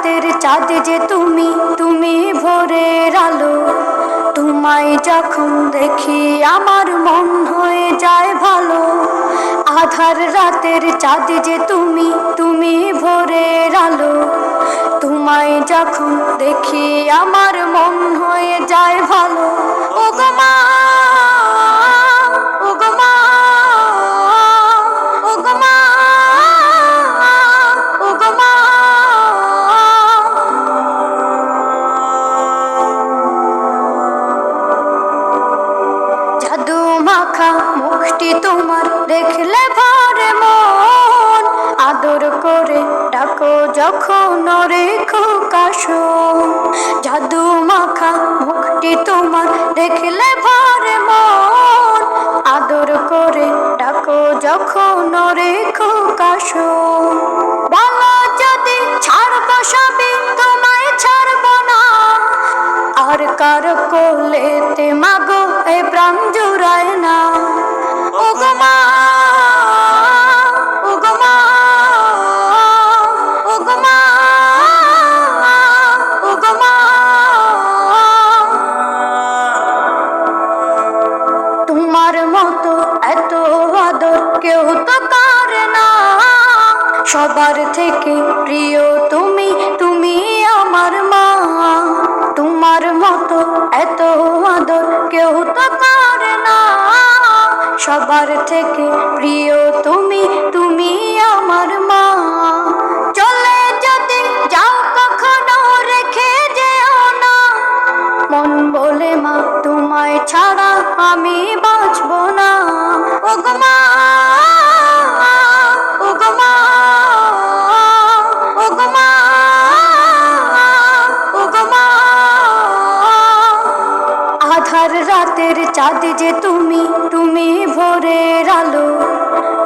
রাতের চাঁদ যে তুমি, তুমি ভোরের আলো। তোমায় যখন দেখি আমার মন হয়ে যায় ভালো। আধার রাতের চাঁদ যে তুমি, তুমি ভোরের আলো। তোমায় যখন দেখি আমার মন হয়ে যায় ভালো। ও গো মা, ও গো মা, ও গো মা, ও গো মা। জাদু মাখা মুখটি তোমার দেখলে ভরে মন। আদর করে ডাকো যখন রেখো কাশন। জাদু মাখা মুখটি তোমার দেখলে ভরে মন। আদর করে ডাকো যখন রেখো কাশন। বলো যদি ছাড়বো সবই, তোমায় ছাড়বো না। আর কার কোলেতে মাগো এ প্রাণ জুড়ায় না। ও গো মা, ও গো মা, ও গো মা, ও গো মা। তোমার মতো এত আদর কেউ তো করে না। সবার থেকে প্রিয় তুমি, তুমি আমার মা। তোমার মতো এত আদর কেউ তো করে না। সবার থেকে প্রিয় তুমি, তুমি আমার মা। চলে যদি যাও কখনো রেখে যেও না। মন বলে মা তোমায় ছাড়া আমি বাঁচবো না। ও গো মা, ও গো মা, ও গো মা, ও গো মা। আধার রাতের চাঁদ যে তুমি, তুমি ভোরের আলো।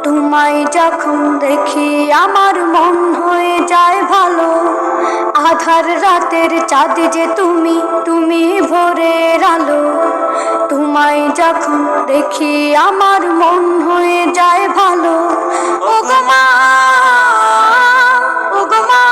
তোমায় যখন দেখি আমার মন হয়ে যায় ভালো। আধার রাতের চাঁদ যে তুমি, তুমি ভোরের আলো। তোমায় যখন দেখি আমার মন হয়ে যায় ভালো। ও গো মা, ও গো মা।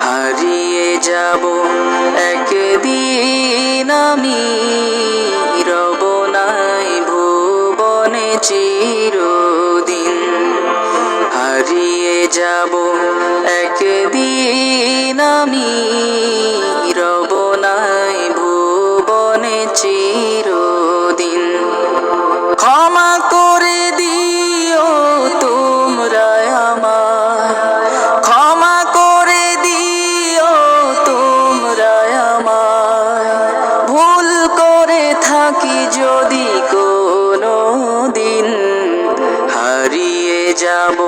হারিয়ে যাব একদিন আমি, রব নাই ভুবনে চিরদিন। হারিয়ে যাব একদিন আমি, রব নাই ভুবনে চিরদিন। ক্ষমা করে দিও তোমরা আমায়, ক্ষমা করে দিও তোমরা আমায়। ভুল করে থাকি যদি কোনো দিন, হারিয়ে যাব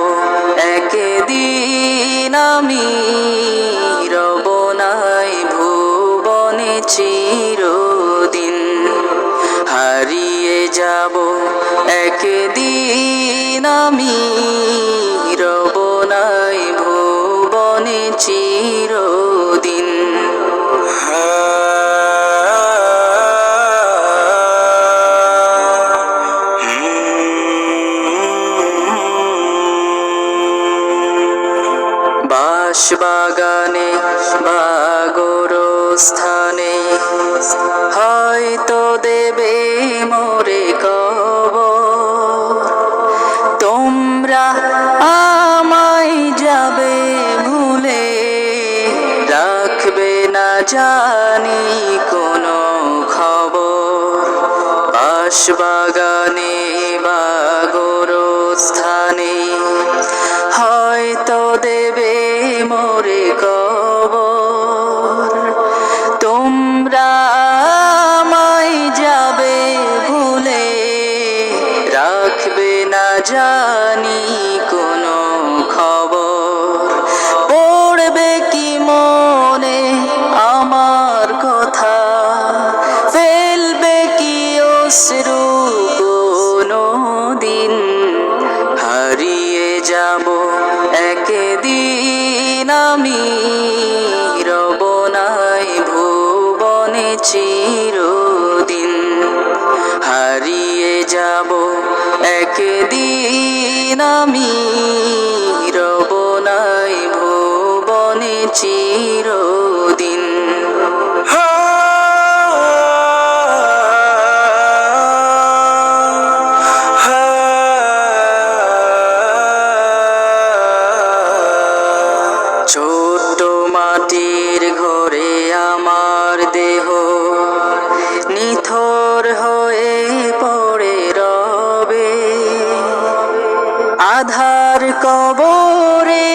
একদিন আমি, রব নাই ভুবনে চিরদিন। হারিয়ে যাব একদিন আমি, রব নাই ভুবনে চিরদিন। বাঁশবাগানে বা গোরস্থানে হয়তো দেবে মোরে কবর। তোমরা আমায় যাবে ভুলে, রাখবে না জানি কোনো খবর। বাঁশবাগানে বা গোরস্থানে হয়তো দেবে মোরে কবর। তোমরা আমায় যাবে ভুলে, রাখবে না জানি কোনো খবর। পড়বে কি মনে আমার কথা, ফেলবে কি অশ্রু একদিন আমি রব নাই ভুবনে চিরদিন, হারিয়ে যাব একদিন আমি রব নাই ভুবনে চিরদিন। ছোট্ট মাটির ঘরে আমার দেহ নিথর হয়ে পড়ে রবে, আধার কবরে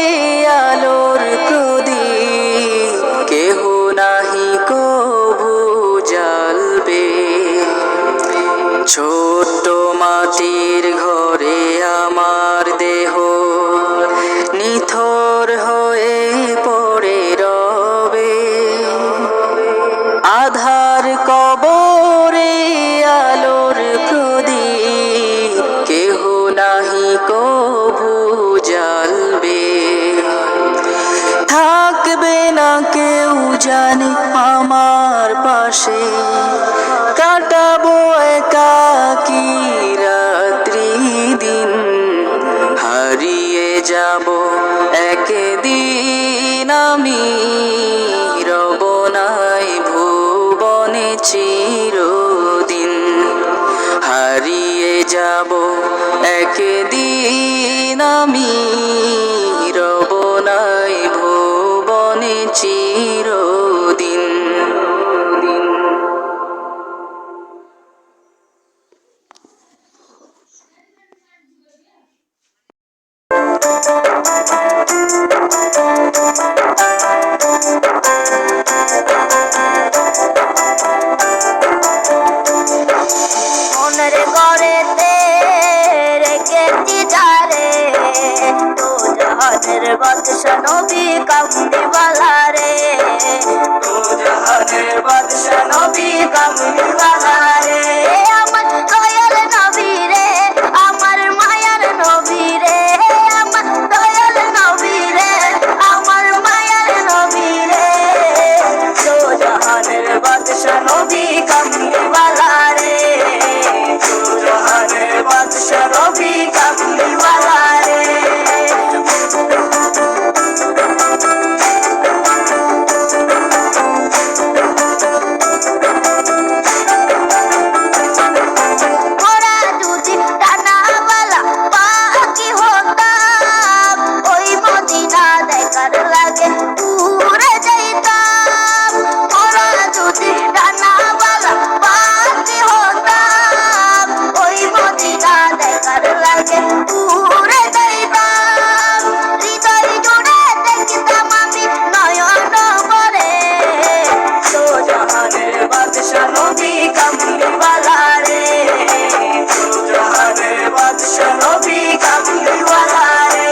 আলোর প্রদীপ কেহ নাহি কভু জ্বালবে। ছোট্ট মাটির ঘরে আমার দেহ নিথর হয়ে পড়ে রবে, আধার কবরে আলোর প্রদীপ কেহ নাহি কভু জ্বালবে। থাকবে না কেউ জানে আমার পাশে, কাটাবো একাকী রাত্রি দিন, হারিয়ে যাব একদিন আমি রব নাই ভুবনে চিরদিন, হারিয়ে যাব একদিন আমি রব নাই ভুবনে চিরদিন। মনের ঘরেতে রেখেছি যারে, তো জাহানের বাদশা নবী কামলিওয়ালা রে, তো জাহানের বাদশা নবী কামলিওয়ালা রে। আমার দয়াল নবী রে, আমার মায়ার নবী রে, আমার দয়াল নবী রে, আমার মায়ার নবী রে, তো জাহানের বাদশা নবী কামলিওয়ালা রে, তো জাহানের বাদশা নবী কামলিওয়ালা রে। ওরা যদি ডানাওয়ালা পাখি হতাম, ওই মদিনা দেখার লাগে উড়ে যাইতাম। ওরা যদি ডানাওয়ালা পাখি হতাম, ওই মদিনা দেখার লাগে উড়ে যাইতাম। হৃদয় জুড়ে দেখতাম আমি নয়ন ভরে, তো জাহানের বাদশা নবী কামলিওয়ালা রে, তো জাহানের বাদশা নবী কামলিওয়ালা রে।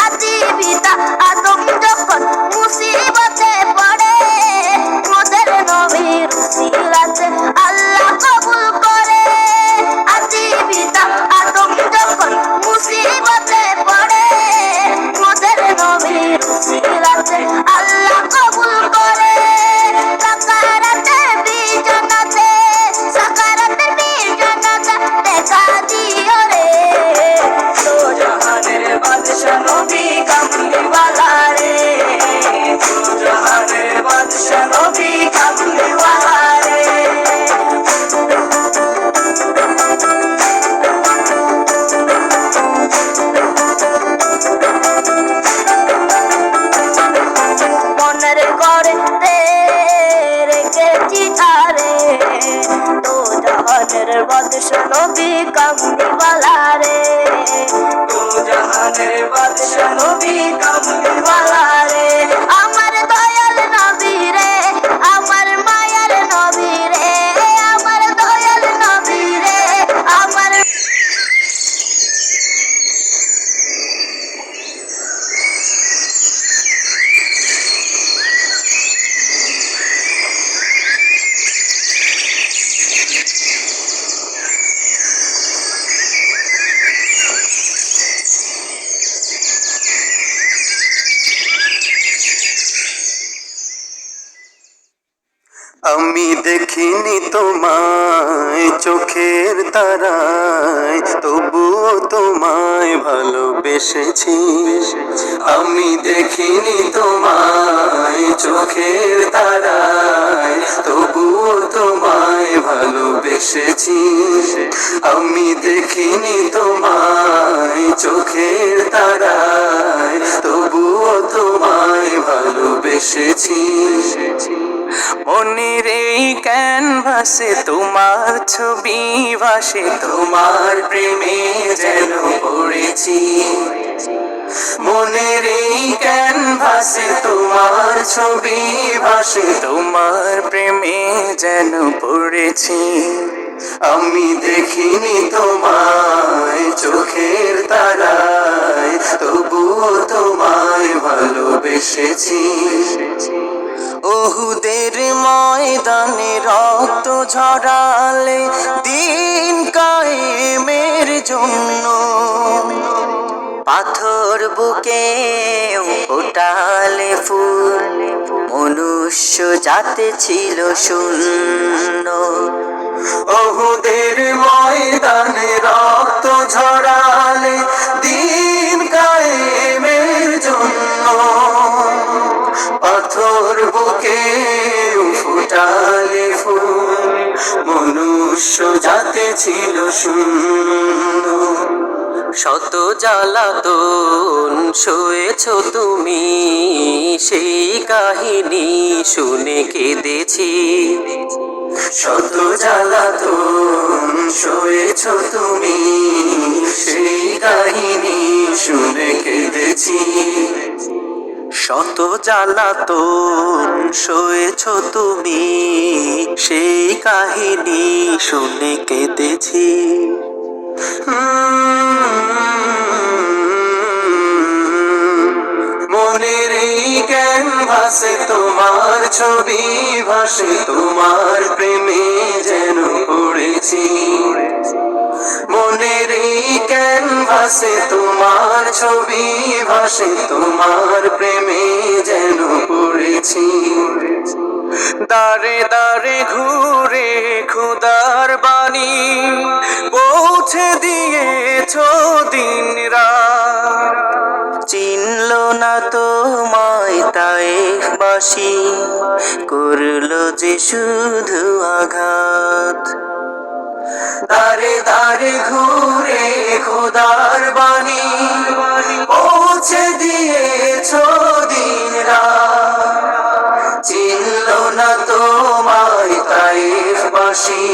আদি পিতা আদম যখন মুসিবতে পড়ে, মোদের নবীর উসিলাতে আল্লাহ কবুল করে। আদি পিতা আদম যখন মুসিবতে পড়ে, মোদের নবীর উসিলাতে আল্লাহ কবুল করে। সাকারাতে বিজনাতে, সাকারাতে বিজনাতে দেখা দিও রে, তো জাহানের বাদশা নবী কামলিওয়ালা রে, তো জাহানের বাদশা নবী কামলিওয়ালা রে। মনের ঘরেতে রেখেছি তারে, তো জাহানের বাদশা নবী কামলিওয়ালা রে, তো জাহানের বাদশা নবী কামলিওয়ালা রে। আমার দয়াল নবী রে, আমার মায়ার নবী রে, আমার দয়াল নবী রে, আমার আমি দেখিনি তোমায় চোখের তারায়, তবুও তোমায় ভালোবেসেছি। আমি দেখিনি তোমায় চোখের তারায়, তবুও তোমায় ভালোবেসেছি। আমি দেখিনি তোমায় চোখের তারায়, তবুও তোমায় ভালোবেসেছি। মনের এই ক্যানভাসে তোমার ছবি ভাসে, তোমার প্রেমে যেন পড়েছি। মনের এই ক্যানভাসে তোমার ছবি ভাসে, তোমার প্রেমে যেন পড়েছি। আমি দেখিনি তোমায় চোখের তারায়, তবুও তোমায় ভালোবেসেছি। ওহুদের ময়দানে রক্ত ঝরালে দিন কায়েমের জন্য, পাথর বুকে ফোটালে ফুল, মনুষ্য জাতি ছিল শূন্য। ওহুদের ময়দানে রক্ত ঝরালে দিন কায়েমের জন্য, পাথর বুকে ফুটালে ফুল, মনুষ্য জাতি ছিল শূন্য। শত জ্বালাতন সয়েছ তুমি, সেই কাহিনী শুনে কেঁদেছি। শত জ্বালাতন সয়েছ তুমি, সেই কাহিনী শুনে কেঁদেছি। শত জ্বালাতন সয়েছ তুমি, সেই কাহিনী শুনে কেঁদেছি। মনের এই ক্যানভাসে তোমার ছবি ভাসে, তোমার প্রেমে যেন পড়েছি। মনের এই ক্যানভাসে তোমার ছবি ভাসে, তোমার প্রেমে যেন পড়েছি। দাঁড়ে দাঁড়ে ঘুরে খোদার বাণী পৌঁছে দিয়েছ দিন রাত। চিনল না তোমায় তায়েফবাসী, করলো যে শুধু আঘাত। দাঁড়ে দাঁড়ে ঘুরে খোদার বাণী পৌঁছে দিয়েছ দিন রাত। চিনল না তোমায় তায়েফবাসী,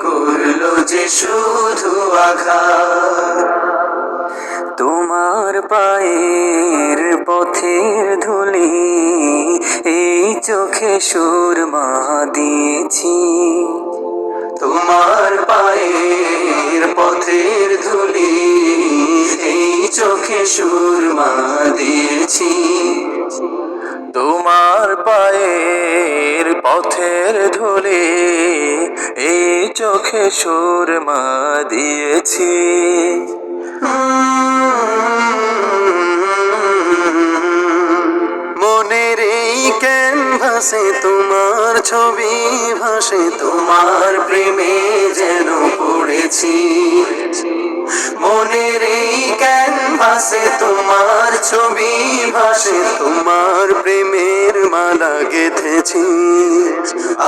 করলো যে শুধু আঘাত। তোমার পায়ের পথের ধুলি এই চোখে সুরমা দিয়েছি। তোমার পায়ের পথের ধুলি এই চোখে সুরমা দিয়েছি। তোমার পায়ের পথের ধুলি এই চোখে সুরমা দিয়েছি। মনের এই ক্যানভাসে তোমার ছবি ভাসে, তোমার প্রেমে যেন পড়েছি। মনের এই ক্যানভাসে তোমার ছবি ভাসে, তোমার প্রেমের মালা গেঁথেছি।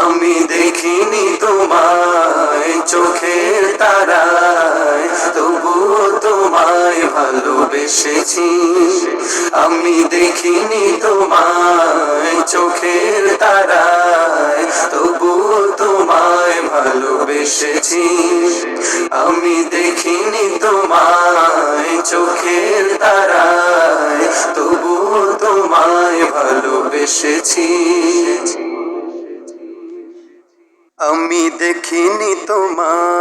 আমি দেখিনি তোমায় চোখের তারায়, তবুও তোমায় ভালোবেসেছি। আমি দেখিনি তোমায় চোখের তারায়, তবুও তোমায় ভালোবেসেছি। আমি দেখিনি তোমায় চোখের তারায়, তবুও তোমায় ভালোবেসেছি। আমি দেখিনি তোমায়।